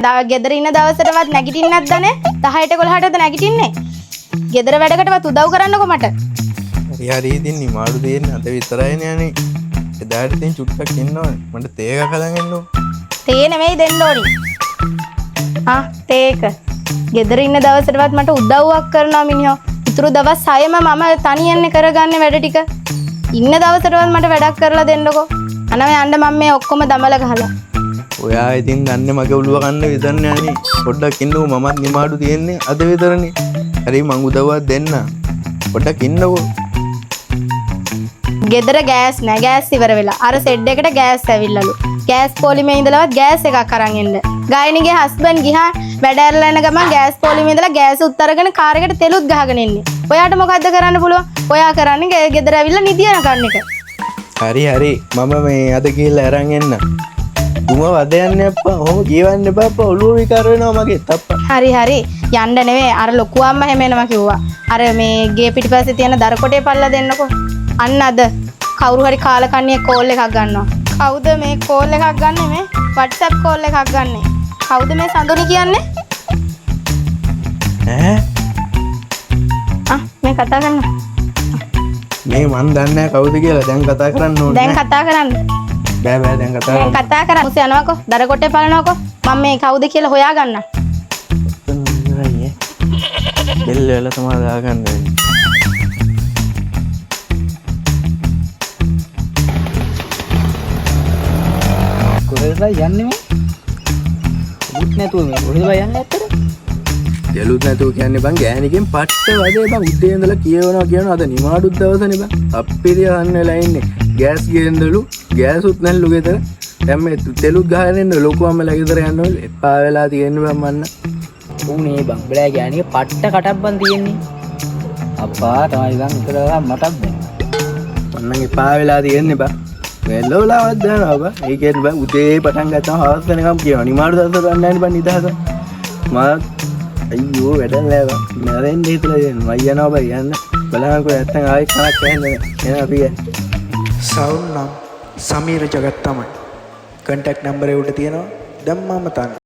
ගෙදර ඉන්න දවසටවත් නැගිටින්නත් නැද්දනේ 10ට 11ටද නැගිටින්නේ ගෙදර වැඩකටවත් උදව් කරන්නකෝ මට හරි ඉතින් නිමාඩු දෙන්නේ අද විතරයිනේ අනේ එදාට ඉතින් චුට්ටක් ඉන්න ඕනේ මට තේ එකක් හදන් එන්න ඕනේ තේ නෙමෙයි දෙන්න ඕනි තේ එක ගෙදර ඉන්න දවසටවත් මට උදව්වක් කරනවා මිනිහෝ ඉතුරු දවස් 6ම මම තනියෙන් කරගන්නේ වැඩ ටික ඉන්න දවසටවත් මට වැඩක් කරලා දෙන්නකෝ අනම යන්න මම මේ ඔක්කොම දමල ගහලා ඔයා ඉතින් දන්නේ මගේ ඔළුව කන්න විතරනේ අනේ පොඩ්ඩක් ඉන්නකෝ මමත් නිමාඩු තියෙන්නේ අද විතරනේ හරි මං උදව්වක් දෙන්න පොඩ්ඩක් ඉන්නකෝ ගෙදර ගෑස් නෑ ගෑස් ඉවර වෙලා අර සෙඩ් එකට ගෑස් ඇවිල්ලාලු ගෑස් පොලිමේ ඉඳලවත් ගෑස් එකක් අරන් එන්න ගායනිගේ හස්බන්ඩ් ගිහා වැඩ ඇරලා එන ගමන් ගෑස් පොලිමේ ඉඳලා ගෑස් උත්තරගෙන කාර් එකට තෙලුත් ගහගෙන එන්නේ ඔයාට මොකද්ද කරන්න පුළුවන් ඔයා කරන්නේ ගෙදර ඇවිල්ලා නිදියන කන්න එක හරි මම මේ අද ගිහලා අරන් එන්න උම වද යන්නේ අප්පා ඔහොම කියවන්න එපා අප්පා ඔළුව විකාර වෙනවා මගේ තප්පා හරි යන්න නෙවෙයි අර ලොකු අම්මා හැම එනවා කිව්වා අර මේ ගේ පිටිපස්සේ තියෙන දර කොටේ පල්ලා දෙන්නකෝ අන්න අද කවුරු හරි කාලකන්ණියෙක් කෝල් එකක් ගන්නවා කවුද මේ කෝල් එකක් ගන්නෙ මේ WhatsApp කෝල් එකක් ගන්නෙ කවුද මේ සඳුනි කියන්නේ මේ කතා කරනවා මේ මන් දන්නේ නැහැ කවුද කියලා දැන් කතා කරන්න ඕනේ දැන් කතා කරන්න බෑ දැන් කතා කරන්න මුසේ යනවාකෝ දර කොටේ පලනවාකෝ මම මේ කවුද කියලා හොයා ගන්න බෙල් වල තමයි දාගන්න කොහෙද යන්නේ මේ දුක් නැතුව මේ කොහෙද යන්නේ ඇත්තට දෙලුත් නැතුව කියන්නේ බං ගෑණිකෙන් පට්ට වගේ බං උදේ ඉඳලා කියවනවා අද නිමාඩුත් දවසනේ බං අප්පිරිය ගන්න වෙලා ඉන්නේ ගෑස් ගෙන්දලු ගෑසුත් නැල්ලු ගෙදර දැන් මේ තෙලුත් ගහගෙන ඉන්න ලොකු අම්මලා ගෙදර යන්න ඕනේ එපා වෙලා තියෙන්නේ බං මන්න උනේ බං බලා ගෑණික පට්ට කටක් බං තියෙන්නේ අප්පා තමයි බං උතරලා මටත් බං මන්න එපා වෙලා තියෙන්නේ බං වෙලවලාවත් දානවා බං ඒකෙන් බං උදේ පටන් ගත්තාම හවස් වෙනකම් කියනවා නිමාඩු දවස් ගන්න නැහැ බං නිදහස මම අයියෝ වැඩක් නෑ බං මැරෙන්න හිතලා ඉන්නේ මම යනවා බං යන්න බලන්නකෝ නැත්තම් ආයෙ කනක් නැහැ එන අපි සවුන්නම් සමීර ජගත් තමයි කන්ටැක්ට් නම්බරේ උඩ තියෙනවා දැන් මම තන